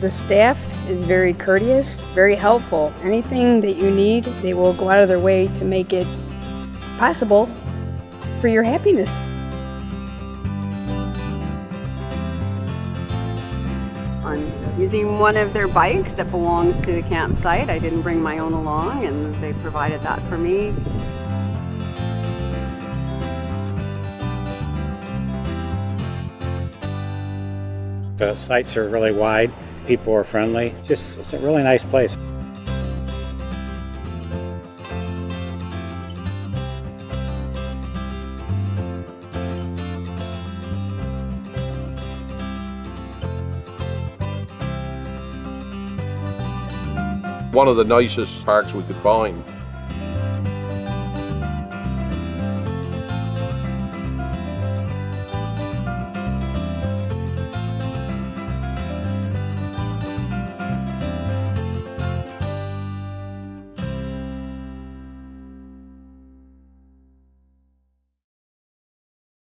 The staff is very courteous, very helpful. Anything that you need, they will go out of their way to make it possible for your happiness. I'm using one of their bikes that belongs to the campsite. I didn't bring my own along, and they provided that for me. The sites are really wide, people are friendly. It's a really nice place. One of the nicest parks we could find.